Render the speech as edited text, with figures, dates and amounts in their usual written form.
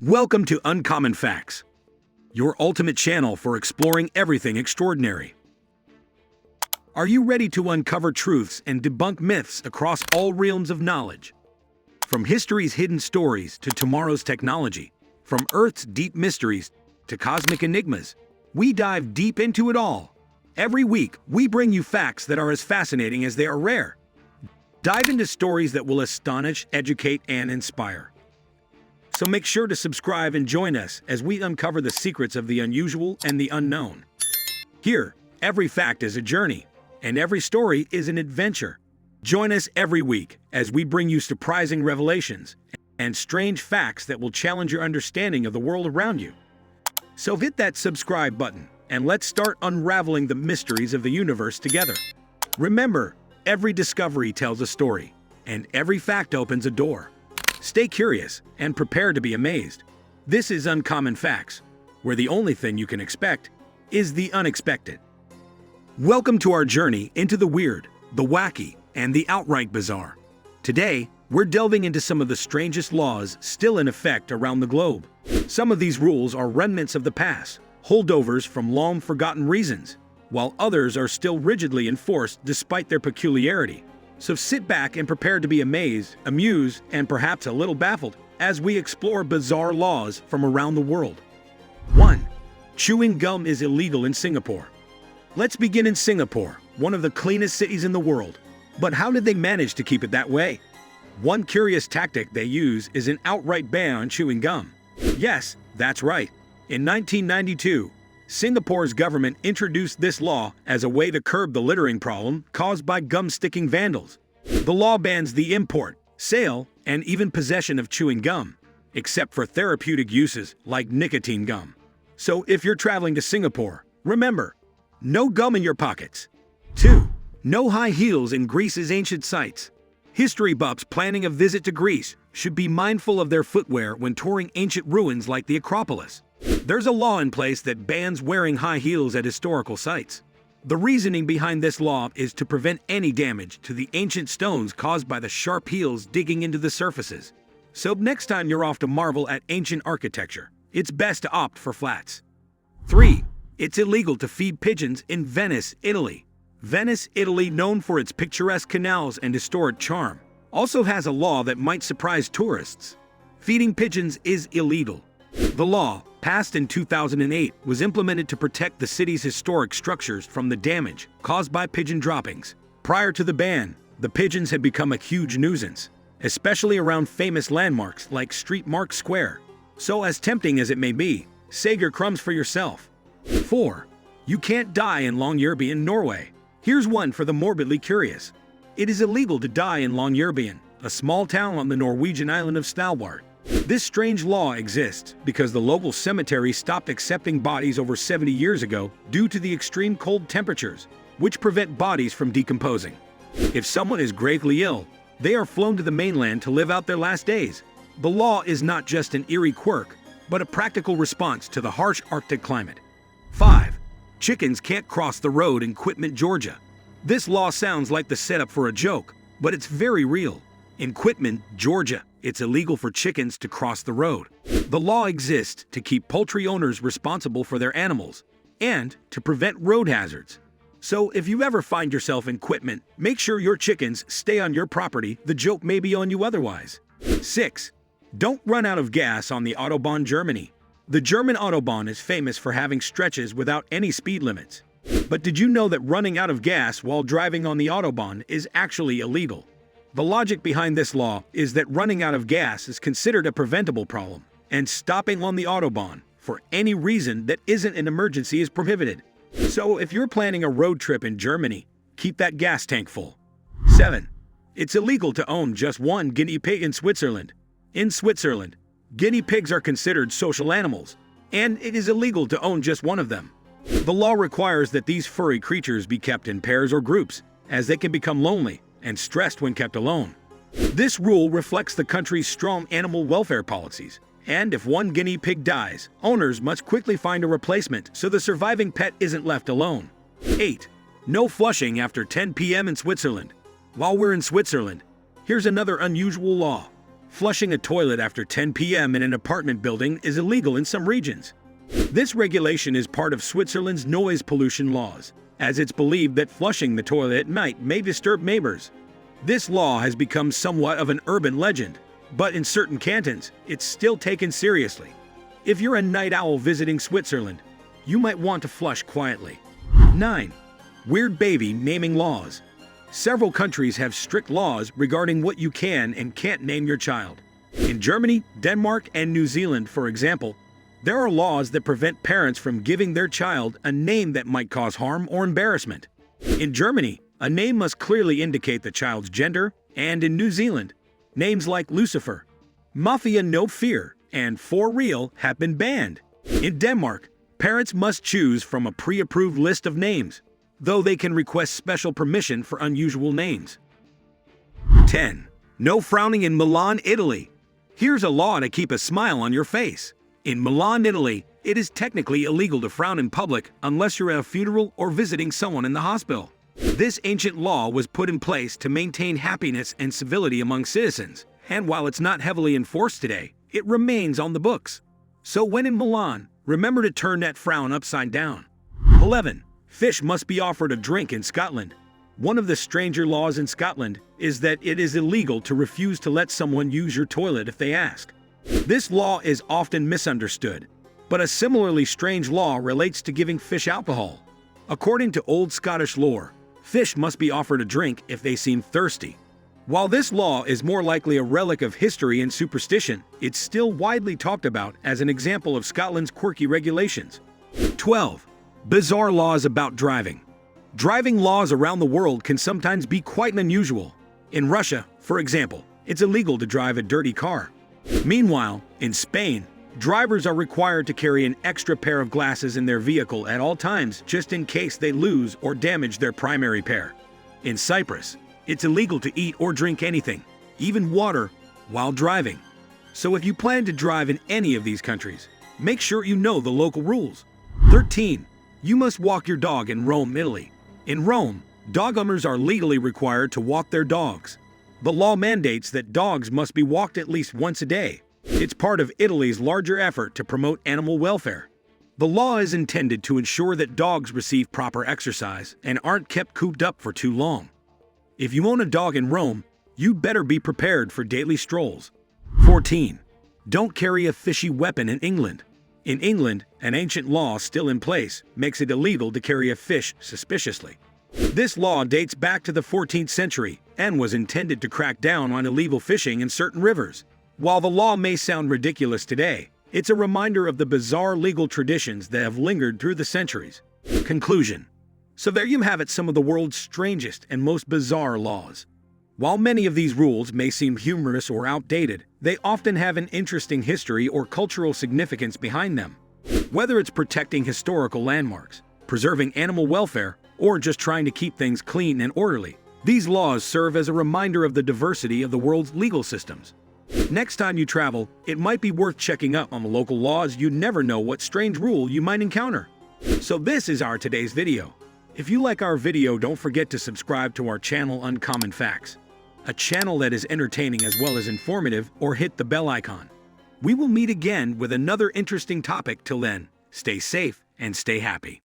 Welcome to Uncommon Facts, your ultimate channel for exploring everything extraordinary. Are you ready to uncover truths and debunk myths across all realms of knowledge? From history's hidden stories to tomorrow's technology, from Earth's deep mysteries to cosmic enigmas, we dive deep into it all. Every week, we bring you facts that are as fascinating as they are rare. Dive into stories that will astonish, educate, and inspire. So make sure to subscribe and join us as we uncover the secrets of the unusual and the unknown. Here, every fact is a journey, and every story is an adventure. Join us every week as we bring you surprising revelations and strange facts that will challenge your understanding of the world around you. So hit that subscribe button, and let's start unraveling the mysteries of the universe together. Remember, every discovery tells a story, and every fact opens a door. Stay curious and prepare to be amazed. This is Uncommon Facts, where the only thing you can expect is the unexpected. Welcome to our journey into the weird, the wacky, and the outright bizarre. Today, we're delving into some of the strangest laws still in effect around the globe. Some of these rules are remnants of the past, holdovers from long-forgotten reasons, while others are still rigidly enforced despite their peculiarity. So sit back and prepare to be amazed, amused, and perhaps a little baffled as we explore bizarre laws from around the world. 1. Chewing gum is illegal in Singapore. Let's begin in Singapore, one of the cleanest cities in the world. But how did they manage to keep it that way? One curious tactic they use is an outright ban on chewing gum. Yes, that's right. In 1992, Singapore's government introduced this law as a way to curb the littering problem caused by gum-sticking vandals. The law bans the import, sale, and even possession of chewing gum, except for therapeutic uses like nicotine gum. So if you're traveling to Singapore, remember, no gum in your pockets. 2. No high heels in Greece's ancient sites. History buffs planning a visit to Greece should be mindful of their footwear when touring ancient ruins like the Acropolis. There's a law in place that bans wearing high heels at historical sites. The reasoning behind this law is to prevent any damage to the ancient stones caused by the sharp heels digging into the surfaces. So next time you're off to marvel at ancient architecture, it's best to opt for flats. 3. It's illegal to feed pigeons in Venice, Italy. Venice, Italy, known for its picturesque canals and historic charm, also has a law that might surprise tourists. Feeding pigeons is illegal. The law, passed in 2008, was implemented to protect the city's historic structures from the damage caused by pigeon droppings. Prior to the ban, the pigeons had become a huge nuisance, especially around famous landmarks like St. Mark's Square. So as tempting as it may be, save your crumbs for yourself. 4. You can't die in Longyearbyen, Norway. Here's one for the morbidly curious. It is illegal to die in Longyearbyen, a small town on the Norwegian island of Svalbard. This strange law exists because the local cemetery stopped accepting bodies over 70 years ago due to the extreme cold temperatures, which prevent bodies from decomposing. If someone is gravely ill, they are flown to the mainland to live out their last days. The law is not just an eerie quirk, but a practical response to the harsh Arctic climate. 5. Chickens can't cross the road in Quitman, Georgia. This law sounds like the setup for a joke, but it's very real. In Quitman, Georgia, it's illegal for chickens to cross the road. The law exists to keep poultry owners responsible for their animals and to prevent road hazards. So if you ever find yourself in Quitman, make sure your chickens stay on your property. The joke may be on you otherwise. 6. Don't run out of gas on the Autobahn, Germany. The German Autobahn is famous for having stretches without any speed limits. But did you know that running out of gas while driving on the Autobahn is actually illegal? The logic behind this law is that running out of gas is considered a preventable problem, and stopping on the Autobahn for any reason that isn't an emergency is prohibited. So if you're planning a road trip in Germany, keep that gas tank full. 7. It's illegal to own just one guinea pig in Switzerland. In Switzerland, guinea pigs are considered social animals, and it is illegal to own just one of them. The law requires that these furry creatures be kept in pairs or groups, as they can become lonely and stressed when kept alone. This rule reflects the country's strong animal welfare policies, and if one guinea pig dies, owners must quickly find a replacement so the surviving pet isn't left alone. 8. No flushing after 10 p.m. in Switzerland. While we're in Switzerland, here's another unusual law. Flushing a toilet after 10 p.m. in an apartment building is illegal in some regions. This regulation is part of Switzerland's noise pollution laws, as it's believed that flushing the toilet at night may disturb neighbors. This law has become somewhat of an urban legend, but in certain cantons, it's still taken seriously. If you're a night owl visiting Switzerland, you might want to flush quietly. 9. Weird baby naming laws. Several countries have strict laws regarding what you can and can't name your child. In Germany, Denmark, and New Zealand, for example, there are laws that prevent parents from giving their child a name that might cause harm or embarrassment. In Germany, a name must clearly indicate the child's gender, and in New Zealand, names like Lucifer, Mafia No Fear, and For Real have been banned. In Denmark, parents must choose from a pre-approved list of names, though they can request special permission for unusual names. 10. No frowning in Milan, Italy. Here's a law to keep a smile on your face. In Milan, Italy, it is technically illegal to frown in public unless you're at a funeral or visiting someone in the hospital. This ancient law was put in place to maintain happiness and civility among citizens, and while it's not heavily enforced today, it remains on the books. So when in Milan, remember to turn that frown upside down. 11. Fish must be offered a drink in Scotland. One of the stranger laws in Scotland is that it is illegal to refuse to let someone use your toilet if they ask. This law is often misunderstood, but a similarly strange law relates to giving fish alcohol. According to old Scottish lore, fish must be offered a drink if they seem thirsty. While this law is more likely a relic of history and superstition, it's still widely talked about as an example of Scotland's quirky regulations. 12. Bizarre laws about driving. Driving laws around the world can sometimes be quite unusual. In Russia, for example, it's illegal to drive a dirty car. Meanwhile, in Spain, drivers are required to carry an extra pair of glasses in their vehicle at all times just in case they lose or damage their primary pair. In Cyprus, it's illegal to eat or drink anything, even water, while driving. So if you plan to drive in any of these countries, make sure you know the local rules. 13. You must walk your dog in Rome, Italy. In Rome, dog owners are legally required to walk their dogs. The law mandates that dogs must be walked at least once a day. It's part of Italy's larger effort to promote animal welfare. The law is intended to ensure that dogs receive proper exercise and aren't kept cooped up for too long. If you own a dog in Rome, you'd better be prepared for daily strolls. 14. Don't carry a fishy weapon in England. In England, an ancient law still in place makes it illegal to carry a fish suspiciously. This law dates back to the 14th century and was intended to crack down on illegal fishing in certain rivers. While the law may sound ridiculous today, it's a reminder of the bizarre legal traditions that have lingered through the centuries. Conclusion. So there you have it, some of the world's strangest and most bizarre laws. While many of these rules may seem humorous or outdated, they often have an interesting history or cultural significance behind them. Whether it's protecting historical landmarks, preserving animal welfare, or just trying to keep things clean and orderly, these laws serve as a reminder of the diversity of the world's legal systems. Next time you travel, it might be worth checking up on the local laws. You never know what strange rule you might encounter. So this is our today's video. If you like our video, don't forget to subscribe to our channel Uncommon Facts, a channel that is entertaining as well as informative, or hit the bell icon. We will meet again with another interesting topic. Till then, stay safe and stay happy.